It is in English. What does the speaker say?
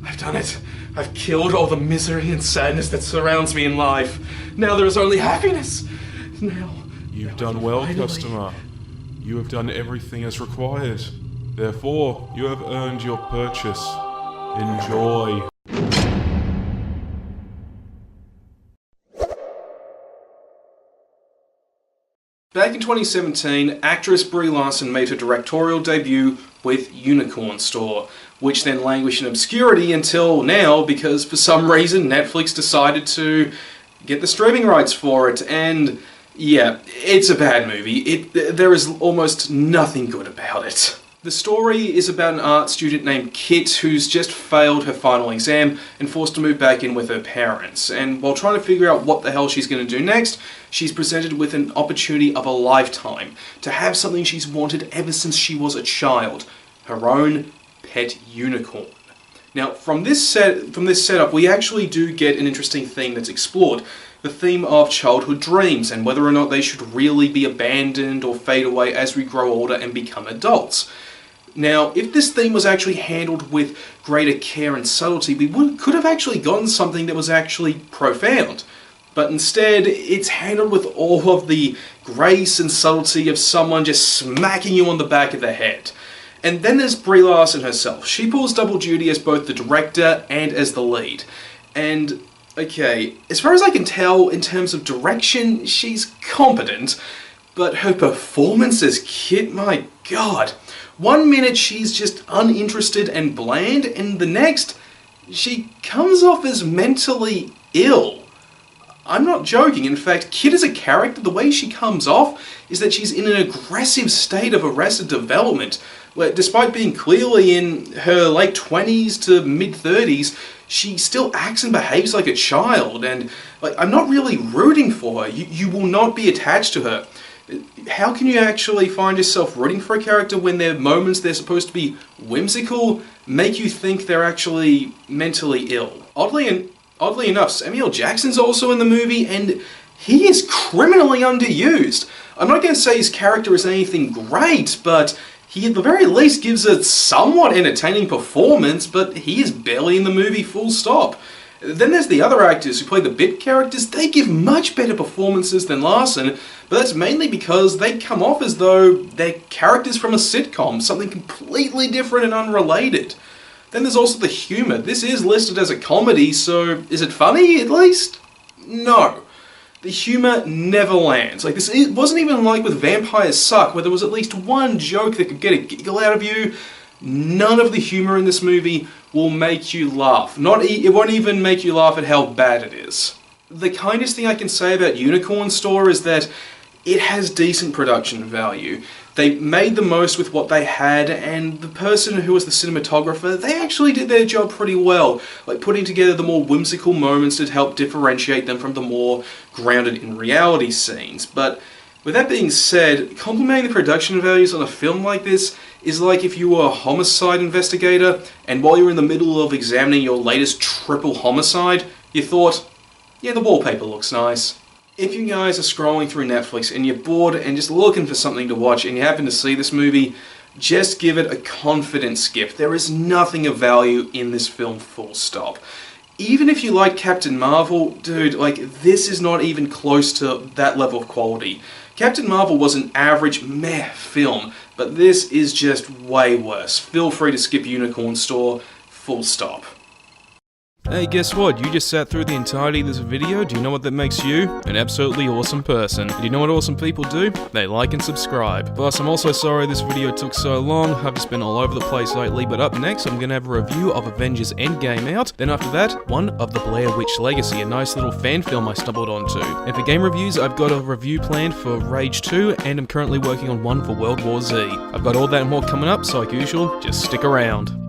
I've done it. I've killed all the misery and sadness that surrounds me in life. Now there is only happiness. You've done well, customer. You have done everything as required. Therefore, you have earned your purchase. Enjoy. Back in 2017, actress Brie Larson made her directorial debut with Unicorn Store, which then languished in obscurity until now because for some reason Netflix decided to get the streaming rights for it, and yeah, it's a bad movie. There is almost nothing good about it. The story is about an art student named Kit who's just failed her final exam and forced to move back in with her parents. And while trying to figure out what the hell she's going to do next, she's presented with an opportunity of a lifetime to have something she's wanted ever since she was a child, her own pet unicorn. Now, from this setup, we actually do get an interesting theme that's explored. The theme of childhood dreams and whether or not they should really be abandoned or fade away as we grow older and become adults. Now, if this theme was actually handled with greater care and subtlety, we could have actually gotten something that was actually profound. But instead, it's handled with all of the grace and subtlety of someone just smacking you on the back of the head. And then there's Brie Larson herself. She pulls double duty as both the director and as the lead. And, okay, as far as I can tell, in terms of direction, she's competent. But her performance as Kit, my god. 1 minute she's just uninterested and bland, and the next, she comes off as mentally ill. I'm not joking. In fact, Kit as a character, the way she comes off is that she's in an aggressive state of arrested development, where despite being clearly in her late 20s to mid-30s, she still acts and behaves like a child, and I'm not really rooting for her. You will not be attached to her. How can you actually find yourself rooting for a character when their moments they're supposed to be whimsical make you think they're actually mentally ill? Oddly enough, Samuel Jackson's also in the movie, and he is criminally underused. I'm not going to say his character is anything great, but he at the very least gives a somewhat entertaining performance, but he is barely in the movie full stop. Then there's the other actors who play the bit characters. They give much better performances than Larson, but that's mainly because they come off as though they're characters from a sitcom, something completely different and unrelated. Then there's also the humour. This is listed as a comedy, so is it funny, at least? No. The humour never lands. It wasn't even like with Vampires Suck, where there was at least one joke that could get a giggle out of you. None of the humour in this movie will make you laugh. It won't even make you laugh at how bad it is. The kindest thing I can say about Unicorn Store is that it has decent production value. They made the most with what they had, and the person who was the cinematographer, they actually did their job pretty well, putting together the more whimsical moments that help differentiate them from the more grounded in reality scenes. But with that being said, complimenting the production values on a film like this is like if you were a homicide investigator, and while you're in the middle of examining your latest triple homicide, you thought, yeah, the wallpaper looks nice. If you guys are scrolling through Netflix and you're bored and just looking for something to watch and you happen to see this movie, just give it a confident skip. There is nothing of value in this film, full stop. Even if you like Captain Marvel, dude, this is not even close to that level of quality. Captain Marvel was an average meh film, but this is just way worse. Feel free to skip Unicorn Store, full stop. Hey, guess what? You just sat through the entirety of this video. Do you know what that makes you? An absolutely awesome person. Do you know what awesome people do? They like and subscribe. Plus, I'm also sorry this video took so long. I've just been all over the place lately, but up next, I'm gonna have a review of Avengers Endgame out. Then after that, one of The Blair Witch Legacy, a nice little fan film I stumbled onto. And for game reviews, I've got a review planned for Rage 2, and I'm currently working on one for World War Z. I've got all that and more coming up, so like usual, just stick around.